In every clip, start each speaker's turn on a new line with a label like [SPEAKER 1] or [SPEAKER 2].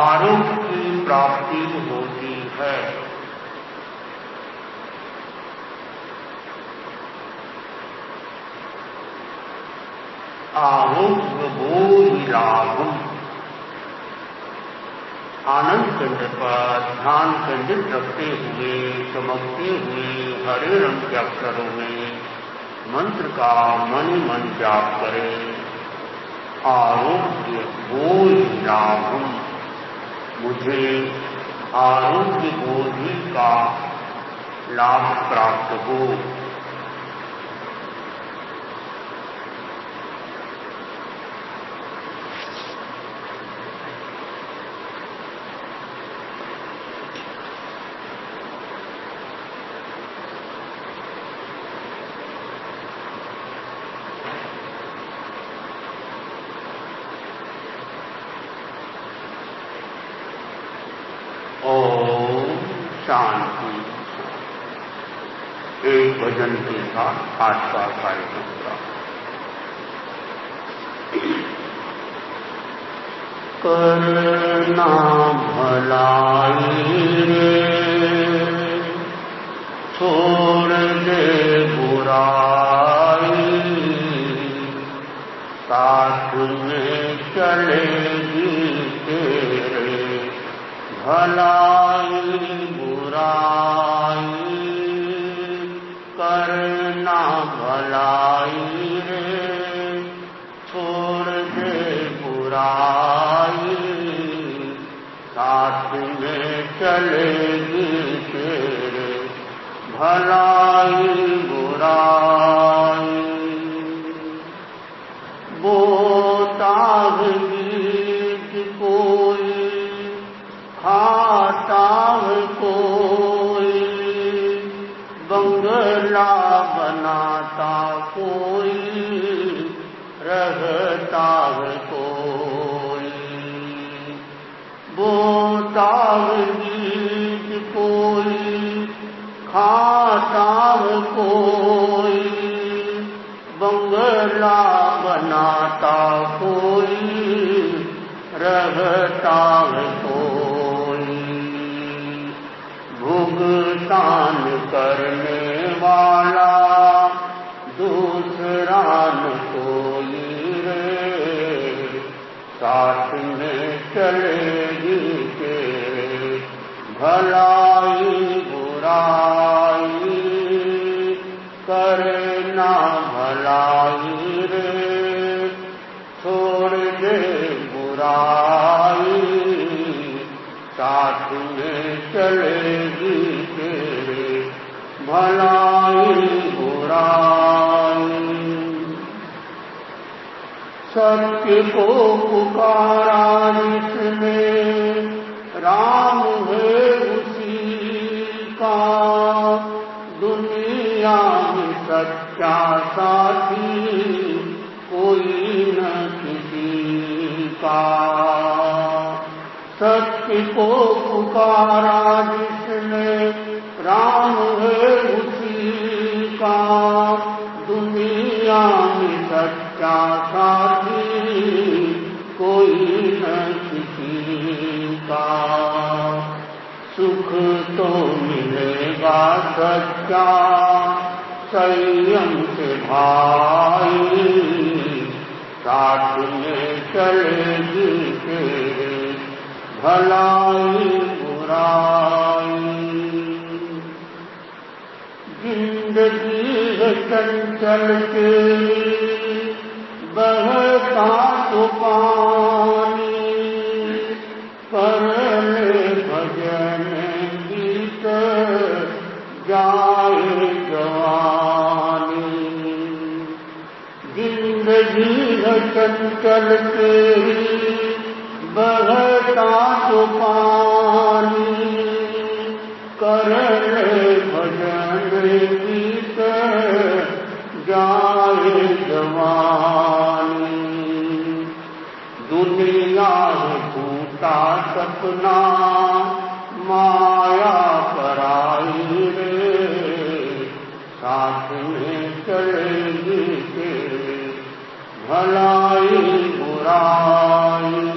[SPEAKER 1] आरोग्य की प्राप्ति होती है। आरोग्य बोधि लाभम। आनंद केंद्र पर ध्यान केंद्रित रखते हुए चमकते हुए हरे रंग के अक्षरों में मंत्र का मन ही मन जाप करें। आरोग्य बोधि लाभम। मुझे आरोग्य बोधि का लाभ प्राप्त हो। शांति। एक भजन के साथ आज का कार्यक्रम का करना भलाई रे, छोड़ दे बुराई, साथ में चलेगी तेरे भलाई बुराई। करना भलाई रे, छोड़ दे बुराई, साथ में चलेगी तेरे भलाई बुराई। बोता बीज कोई, खाता है कोई, बंगला बनाता कोई, रहता है कोई। बोता है बीज कोई, खाता है कोई, बंगला बनाता कोई, रहता है कोई। भुगतान करने वाला दूसरा न कोई रे, साथ में चलेगी तेरे भलाई बुराई। करना भलाई रे, छोड़ दे बुराई, साथ में चलेगी तेरे भलाई बुराई। सत्य को पुकारा जिसने, राम है उसी का, दुनिया में सच्चा साथी कोई न किसी का। सत्य को पुकारा जिसने, राम है उसी का, दुनिया में सच्चा साथी कोई न किसी का। सुख तो मिलेगा सच्चा संयम से भाई, साथ में चलेगी तेरे भलाई बुराई। जिंदगी है चंचल के बहता तो पानी, कर ले भजन गीत जाए जवानी। जिंदगी है चंचल के बहता तो पानी, कर ले भजन गीत जाए जवानी। दुनिया झूठा सपना माया पराई रे, साथ में चलेगी तेरे भलाई बुराई।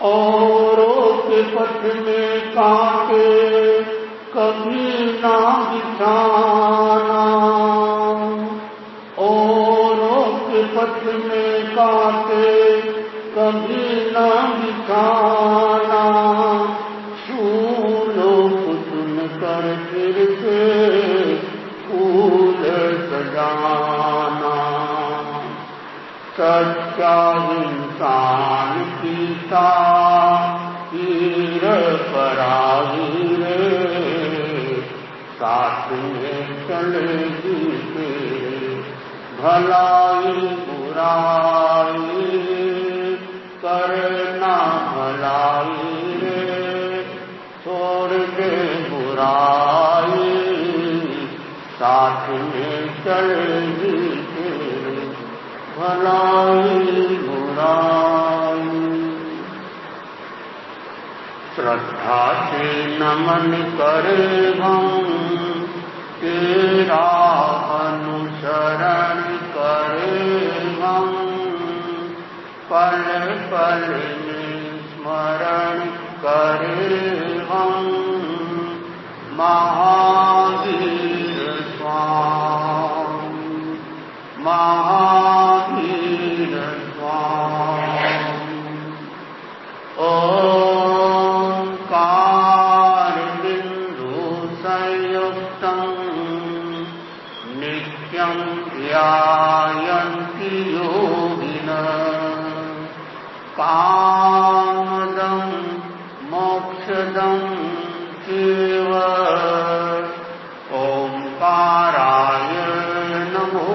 [SPEAKER 1] औरों के पथ में कांटे कभी ना बिछाना, औरों के पथ में कांटे कभी ना बिछाना, फूलों को चुनकर फिर से फूल सजाना। सच्चा इंसान पीता हीर पराही रे, साथ में चलेगी तेरे भलाई बुराई, करना भलाई रे छोड़ दे बुराई, साथ में चलेगी तेरे भलाई बुराई। श्रद्धा से नमन करे हम तेरा अनुसरण करे हम, पल पल में स्मरण करे हम, महावीर स्वामी महावीर स्वामी। ओंकार बिंदु संयुक्तं नित्यं ध्यायन्ति योगिनः, कामदं मोक्षदं चैव ओंकाराय नमो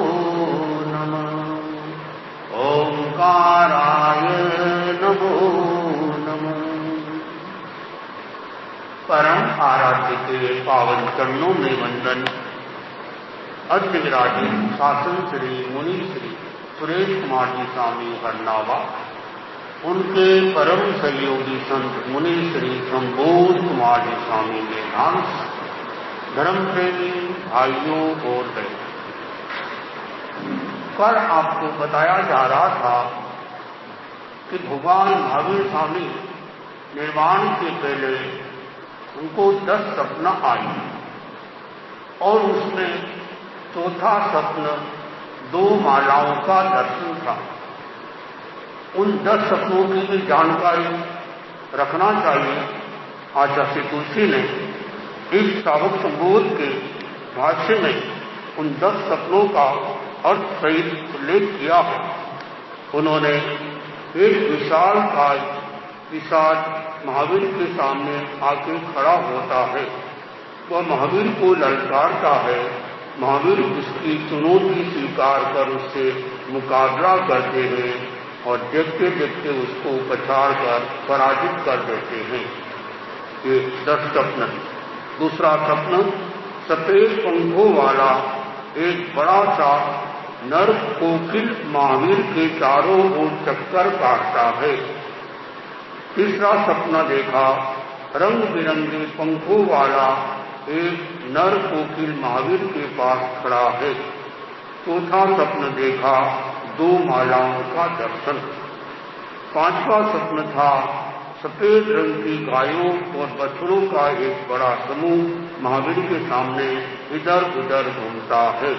[SPEAKER 1] नमः, ओंकाराय नमो नमः। परम आराध्य के पावन चरणों में वंदन। अद्य विराजित शासन श्री मुनि श्री सुरेश कुमार जी स्वामी हरनावा, उनके परम सहयोगी संत मुनि श्री संबोध कुमार जी स्वामी मेधांश, धर्म प्रेमी भाइयों और बहनों, कल आपको बताया जा रहा था कि भगवान महावीर स्वामी निर्वाण के पहले उनको 10 सपना आए और उसमें चौथा स्वप्न 2 मालाओं का दर्शन था। उन 10 सपनों की भी जानकारी रखना चाहिए। आचार्य तुलसी ने इस श्रावक संबोध के भाष्य में उन 10 सपनों का अर्थ सहित उल्लेख किया है। उन्होंने एक विशाल काय पिशाच महावीर के सामने आके खड़ा होता है, वह महावीर को ललकारता है। महावीर उसकी चुनौती स्वीकार कर उससे मुकाबला करते हैं और देखते देखते उसको पछाड़ कर पराजित कर देते हैं। ये 10 स्वप्न। दूसरा स्वप्न सफेद पंखों वाला एक बड़ा सा नर कोकिल महावीर के चारों ओर चक्कर काटता है। तीसरा सपना देखा रंग बिरंगे पंखों वाला एक नर कोकिल महावीर के पास खड़ा है। चौथा स्वप्न देखा 2 मालाओं का दर्शन। 5वां स्वप्न था सफेद रंग की गायों और बछड़ों का एक बड़ा समूह महावीर के सामने इधर उधर घूमता है।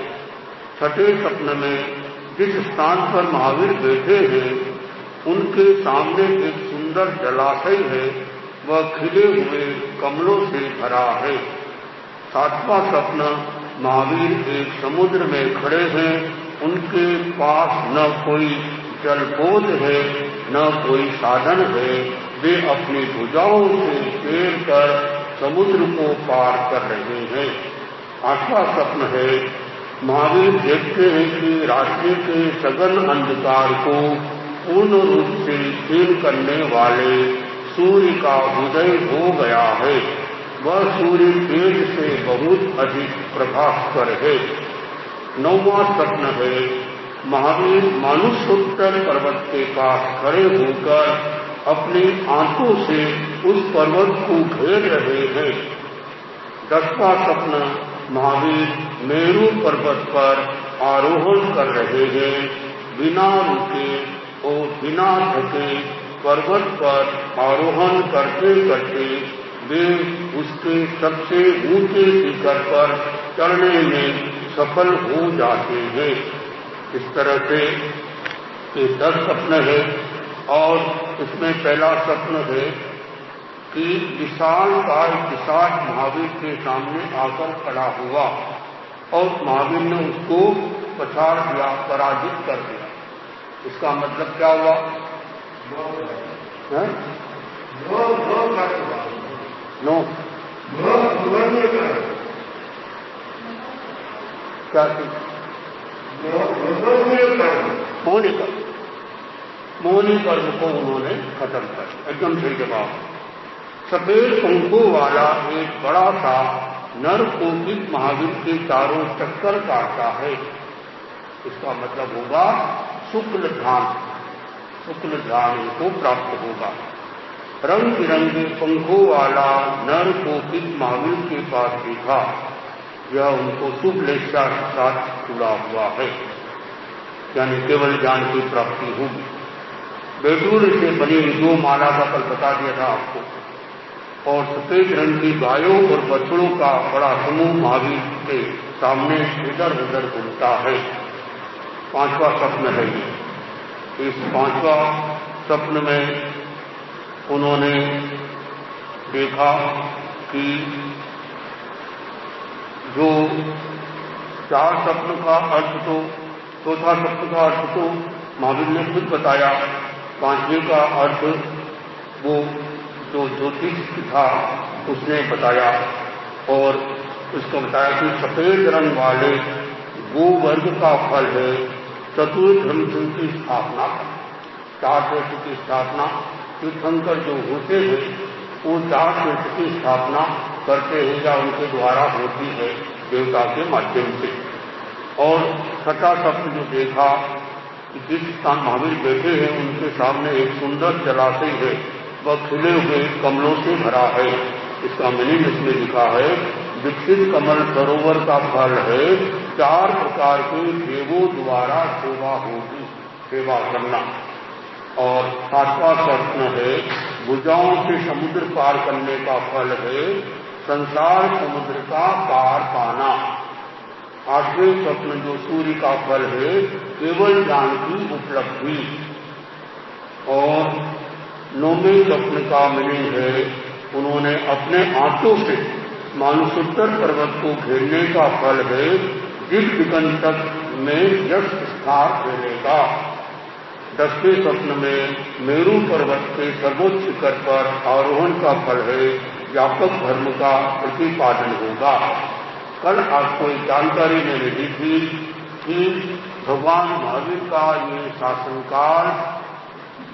[SPEAKER 1] 6ठे स्वप्न में जिस स्थान पर महावीर बैठे हैं उनके सामने एक सुंदर जलाशय है, वह खिले हुए कमलों से भरा है। 7वां स्वप्न महावीर एक समुद्र में खड़े हैं, उनके पास न कोई जलपोत है न कोई साधन है, वे अपनी भुजाओं से तैरकर समुद्र को पार कर रहे हैं। 8वां स्वप्न है महावीर देखते हैं कि रात्रि के सघन अंधकार को पूर्ण रूप से क्षीण करने वाले सूर्य का उदय हो गया है। वह सूर्य तेज से बहुत अधिक प्रभास्कर है। 9वां स्वप्न है महावीर मानुषोत्तर पर्वत के पास खड़े होकर अपनी आंखों से उस पर्वत को घेर रहे हैं। 10वां स्वप्न महावीर मेरू पर्वत पर आरोहण कर रहे हैं, बिना रुके और बिना थके पर्वत पर आरोहण करते करते वे उसके सबसे ऊंचे शिखर पर चढ़ने में सफल हो जाते हैं। इस तरह से ये 10 स्वप्न है और इसमें पहला स्वप्न है कि विशालकाय पिशाच महावीर के सामने आकर खड़ा हुआ और महावीर ने उसको पछाड़ दिया, पराजित कर दिया। इसका मतलब क्या हुआ? नो क्या मोहनी कर्म को उन्होंने खत्म कर। एकदम सही जवाब। सफेद पंखों वाला एक बड़ा सा नर कोकिल महावीर के चारों चक्कर काटता है। इसका मतलब होगा शुक्ल ध्यान को प्राप्त होगा। रंग बिरंगे पंखों वाला नर कोकिल महावीर के पास देखा, यह उनको शुक्ल के साथ जुड़ा हुआ है, यानी केवल ज्ञान की प्राप्ति होगी। बेटूल से बनी 2 माला का कल बता दिया था आपको, और सफेद रंग की गायों और बछड़ों का बड़ा समूह महावीर के सामने इधर उधर घूमता है। 5वां स्वप्न है ये। इस 5वां स्वप्न में उन्होंने देखा कि जो 4 स्वप्न का अर्थ तो, चौथा स्वप्न का अर्थ तो महावीर ने खुद बताया, 5वें का अर्थ वो जो ज्योतिष था उसने बताया, और उसको बताया कि सफेद रंग वाले गोवर्ग का फल है चतुर्धर्म की स्थापना। 4 तीर्थ की स्थापना तीर्थंकर जो होते हैं वो 4 तीर्थ की स्थापना करते हैं या उनके द्वारा होती है देवता के माध्यम से। और 6वां स्वप्न जो देखा कि जिस स्थान महावीर बैठे हैं उनके सामने एक सुंदर जलाशय है, वह खिले हुए कमलों से भरा है। इसका मीनिंग इसमें लिखा है, विकसित कमल सरोवर का फल है 4 प्रकार के देवों द्वारा सेवा होगी, सेवा करना। और 7वां स्वप्न है भुजाओं से समुद्र पार करने का फल है संसार समुद्र का पार पाना। 8वें स्वप्न जो सूर्य का फल है केवल ज्ञान की उपलब्धि। और 9वें स्वप्न का मीनिंग है उन्होंने अपने हाथों से मानसोत्तर पर्वत को घेरने का फल है जिस दिगंतक में यश स्थान फैलेगा। 10वें स्वप्न में मेरू पर्वत के सर्वोच्च शिखर पर आरोहण का फल है व्यापक धर्म का प्रतिपादन होगा। कल आपको एक जानकारी मैंने दी थी कि भगवान महावीर का ये शासनकाल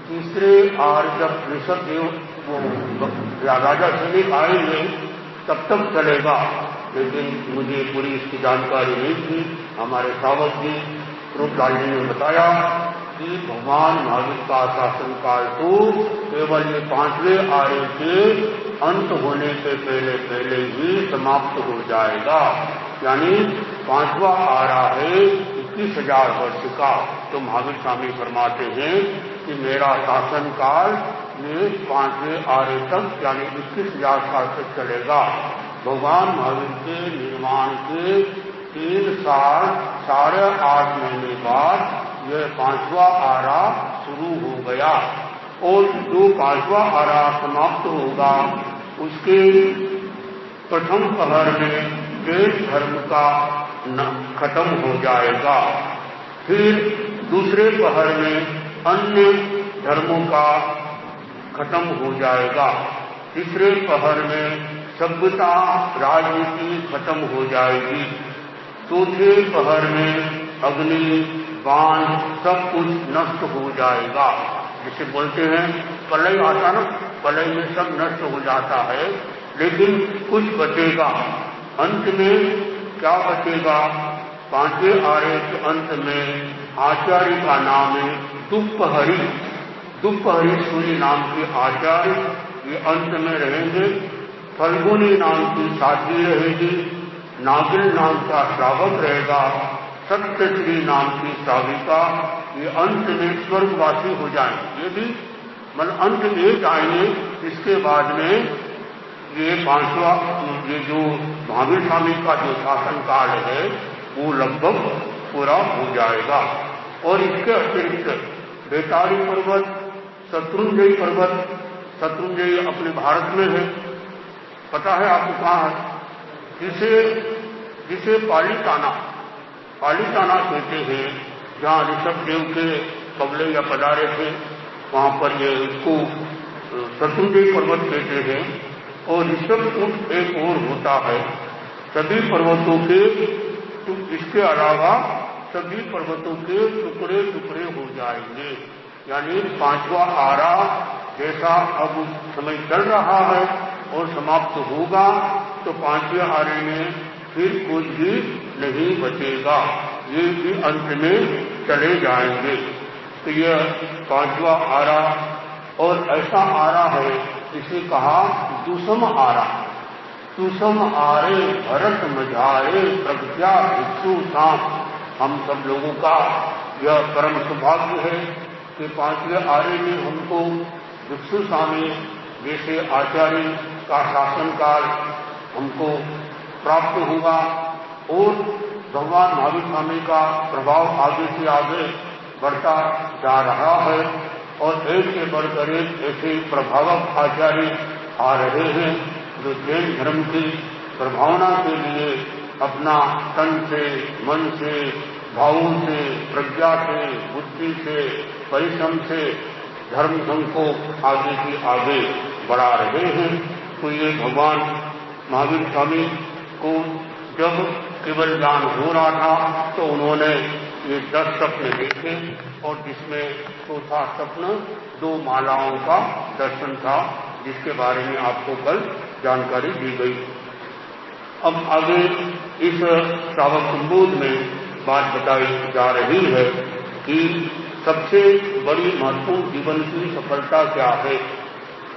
[SPEAKER 1] तीसरे आर्य जब ऋषभदेव राजा सैनिक आएंगे तब तक चलेगा, लेकिन मुझे पूरी इसकी जानकारी नहीं थी। हमारे सावक जी रूपलाल जी ने बताया कि भगवान महावीर का शासनकाल तो केवल ये 5वें आर्य के अंत होने से पहले पहले ही समाप्त हो जाएगा, यानी 5वां आरा है 21,000 वर्ष का। तो महावीर स्वामी फरमाते हैं कि मेरा शासनकाल ये 5वें आर्य तक यानी 21,000 साल तक चलेगा। भगवान महावीर के निर्माण के 3 साल 8.5 महीने बाद यह 5वां आरा शुरू हो गया, और जो 5वां आरा समाप्त होगा उसके प्रथम पहर में देश धर्म का खत्म हो जाएगा, फिर दूसरे पहर में अन्य धर्मों का खत्म हो जाएगा, तीसरे पहर में सभ्यता राजनीति खत्म हो जाएगी, चौथे पहर में अग्नि बाण सब कुछ नष्ट हो जाएगा। जिसे बोलते हैं प्रलय आता ना, प्रलय में सब नष्ट हो जाता है, लेकिन कुछ बचेगा। अंत में क्या बचेगा? 5वें आर्य के अंत में आचार्य का नाम है दुप्पहरी। दुप्पहरी सूर्य नाम के आचार्य ये अंत में रहेंगे। फल्गुनी नाम की साध्वी रहेगी, नागिल नाम का श्रावक रहेगा, सत्यश्री नाम की श्राविका, ये अंत में स्वर्गवासी हो जाएंगे। ये भी मतलब अंत में जाएंगे। इसके बाद में ये पांचवा, ये जो महावीर स्वामी का जो शासन काल है वो लगभग पूरा हो जाएगा। और इसके अतिरिक्त बेताड़ी पर्वत, शत्रुंजयी पर्वत, शत्रुंजयी अपने भारत में है, पता है आपको कहाँ है? जिसे पालीताना कहते हैं, जहाँ ऋषभ देव के कबले या पधारे थे, वहां पर ये इसको शत्रुंजयी पर्वत कहते हैं। और ऋषभ कूट एक और होता है। सभी पर्वतों के, इसके अलावा सभी पर्वतों के टुकड़े टुकड़े हो जाएंगे। यानी पांचवा आरा जैसा अब समय चल रहा है और समाप्त होगा, तो पांचवें आरे में फिर कुछ भी नहीं बचेगा, ये भी अंत में चले जाएंगे। तो यह पांचवा आरा, और ऐसा आरा है इसे कहा दुसम आरा। दुसम आरे भरत मझारे प्रज्ञा भिक्षु धाम। हम सब लोगों का यह परम सौभाग्य है कि पांचवें आरे में हमको भिक्षु स्वामी जैसे आचार्य का शासनकाल हमको प्राप्त होगा और भगवान महावीर स्वामी का प्रभाव आगे से आगे बढ़ता जा रहा है। और एक से बढ़कर एक ऐसे प्रभावक आचार्य आ रहे हैं जो जैन धर्म की प्रभावना के लिए अपना तन से, मन से, भावों से, प्रज्ञा से, बुद्धि से, परिश्रम से धर्म संघ को आगे से आगे बढ़ा रहे हैं। तो ये भगवान महावीर स्वामी को जब केवल ज्ञान हो रहा था तो उन्होंने ये 10 स्वप्न देखे, और जिसमें चौथा स्वप्न 2 मालाओं का दर्शन था, जिसके बारे में आपको कल जानकारी दी गई। अब आगे इस श्रावक संबोध में बात बताई जा रही है कि सबसे बड़ी महत्वपूर्ण जीवन की सफलता क्या है।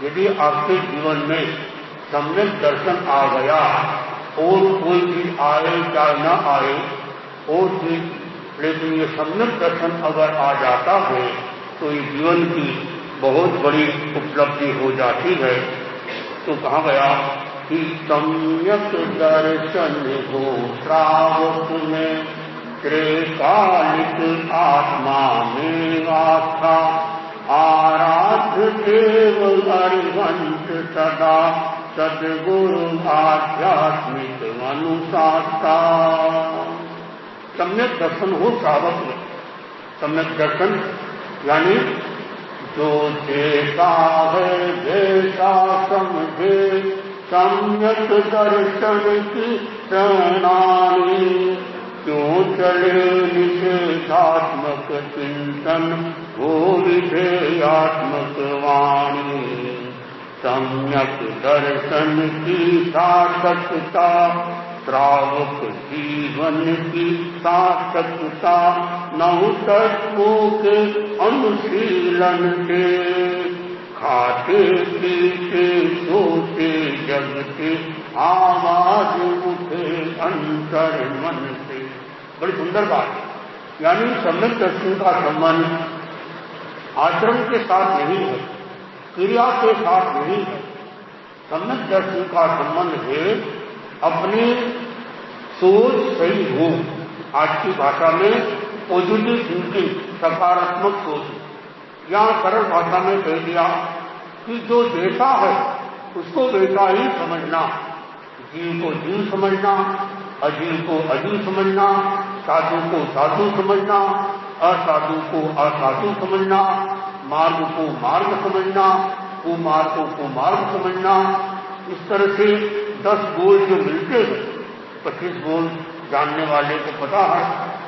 [SPEAKER 1] यदि आपके जीवन में सम्यक दर्शन आ गया, और कोई चीज आए चाहे न आए, और चीज, लेकिन ये सम्यक दर्शन अगर आ जाता है तो ये जीवन की बहुत बड़ी उपलब्धि हो जाती है। तो कहा गया कि सम्यक दर्शन हो श्रावक में त्रैकालिक आत्मा में आस्था, आराध्य केवल अरिहंत सदा सदगुरु आध्यात्मिक अनुशास्ता। सम्यक दर्शन हो श्रावक में। सम्यक दर्शन यानी जो देखा है जैसा समझे, सम्यक दर्शन की प्रणाली, क्यों चले निषेधात्मक चिंतन, वो विधेयात्मक वाणी। सम्यक दर्शन की सार्थकता, श्रावक जीवन की सार्थकता, नौ तत्वों के अनुशीलन के, खाते पीते सोते जगते, आवाज उठे अंतर मन से। बड़ी सुंदर बात। यानी सम्यक दर्शन का संबंध आचरण के साथ नहीं है, क्रिया के साथ नहीं है। सम्यक दर्शन का संबंध है अपनी सोच सही हो। आज की भाषा में पॉजिटिव थिंकिंग, सकारात्मक सोच। या सरल भाषा में कह दिया कि जो जैसा है उसको वैसा ही समझना, जीव को जीव समझना, अजीव को अजीव समझना, साधु को साधु समझना, असाधु को असाधु समझना, मार्ग को मार्ग समझना, कुमार्गों को मार्ग समझना। इस तरह से 10 बोल जो मिलते हैं, 25 बोल जानने वाले को पता है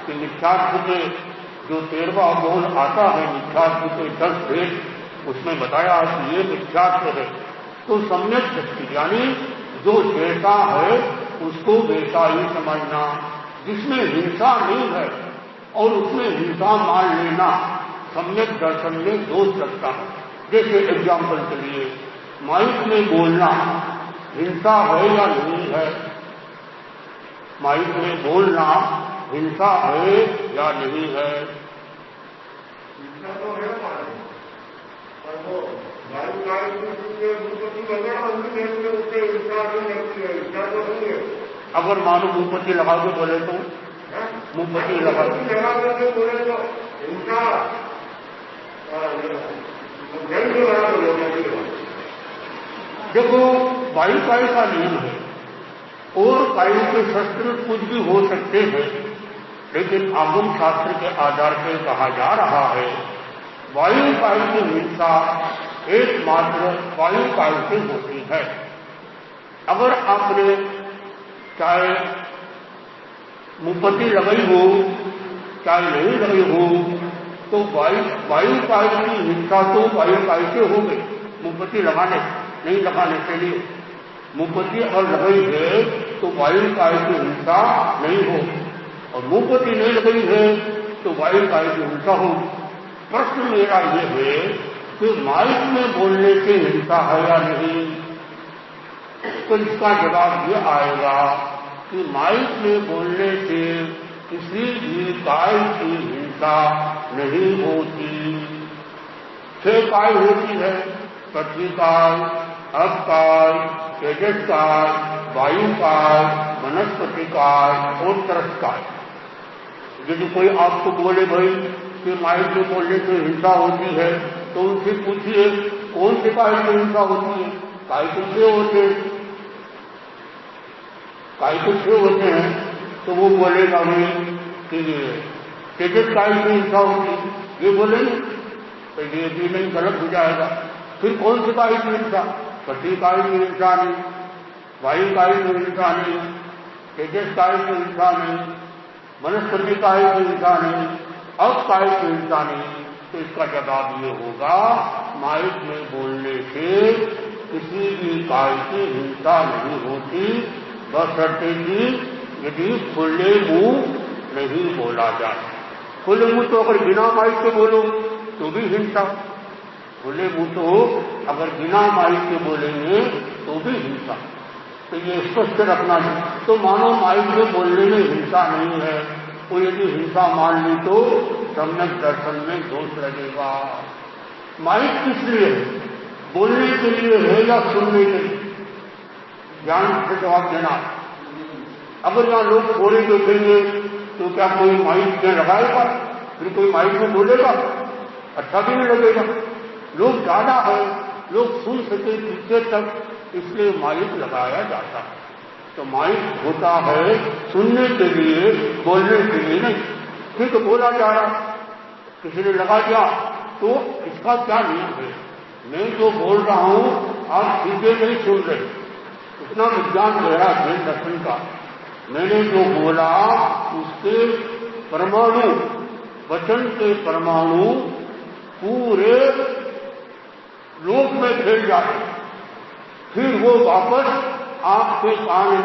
[SPEAKER 1] कि मिथ्यात्व के जो 13वां बोल आता है, मिथ्यात्व के 10 भेद, उसमें बताया कि ये मिथ्यात्व है। तो सम्यक दृष्टि यानी जो जैसा है उसको वैसा ही समझना, जिसमें हिंसा नहीं है और उसमें हिंसा मान लेना सम्यक दर्शन में दोष लगता है। जैसे एग्जाम्पल के लिए माइक में बोलना हिंसा है या नहीं है? माइक में बोलना हिंसा है या नहीं है?
[SPEAKER 2] हिंसा तो है, पर वो
[SPEAKER 1] अगर मानो मुंहपत्ती लगा के बोले तो मुंहपत्ती लगा के बोले तो हिंसा देखो वायु काल का नियम है और वायु के शस्त्र कुछ भी हो सकते हैं, लेकिन आगम शास्त्र के आधार पर कहा जा रहा है वायु काल की हिंसा एकमात्र वायु काल से होती है। अगर आपने चाहे मुंहपत्ती लगाई हो चाहे नहीं लगाई हो तो वायु काल की हिंसा तो वायु काल से हो गई। मुंहपत्ती लगाने नहीं लगाने के लिए मुंहपत्ती अगर लगाई है तो वायु काल की हिंसा नहीं हो, और मुंहपत्ती नहीं लगाई है तो वायु काल की हिंसा हो। प्रश्न मेरा ये है कि माइक में बोलने से हिंसा है या नहीं, तो इसका जवाब ये आएगा कि माइक में बोलने से किसी भी काल की हिंसा नहीं होती। 6 काल होती है, पृथ्वी काल, अब काल, तेजस काल, वायु काल, वनस्पति काल और तरस काल। यदि कोई आपको बोले भाई कि माइक में बोलने से हिंसा होती है तो उनसे पूछिए कौन से काल में हिंसा होती है। काल तो 6 होते हैं, काल तो 6 होते हैं, तो वो बोलेगा हमें कि तेजस काल में हिंसा होती, ये बोलेंगे तो ये भी नहीं, गलत हो जाएगा। फिर कौन से काल की हिंसा? पृथ्वी काल की हिंसा नहीं, वायु काल की हिंसा नहीं, तेजस काल की हिंसा नहीं, वनस्पति काल की हिंसा नहीं, अब काल की हिंसा नहीं। तो इसका जवाब ये होगा माइक में बोलने से किसी भी काल की हिंसा नहीं होती, बशर्ते कि यदि खुले मुंह नहीं बोला जाए। खुले मुंह तो अगर बिना माइक के बोलो तो भी हिंसा, खुले मुंह तो अगर बिना माइक के बोलेंगे तो भी हिंसा। तो ये स्पष्ट रखना है। तो मानो माइक में बोलने में हिंसा नहीं है, तो यदि हिंसा मान ली तो सम्यक दर्शन में दोष लगेगा। माइक किस लिए है? बोलने के लिए है या सुनने के लिए? ध्यान से जवाब देना। अगर यहाँ लोग थोड़े देखेंगे तो क्या कोई माइक में लगाएगा? फिर कोई माइक में बोलेगा? अच्छा भी नहीं लगेगा। लोग ज्यादा है, लोग सुन सके पीछे तक, इसलिए माइक लगाया जाता है। तो माइक होता है सुनने के लिए, बोलने के लिए नहीं। ठीक है, बोला जा रहा, किसी ने लगा दिया तो इसका क्या नियम है? मैं जो बोल रहा हूं आप सीधे नहीं सुन रहे, इतना विज्ञान गहरा जैन दर्शन का। मैंने जो बोला उसके परमाणु, वचन के परमाणु पूरे लोक में फैल जाते, फिर वो वापस आपके कान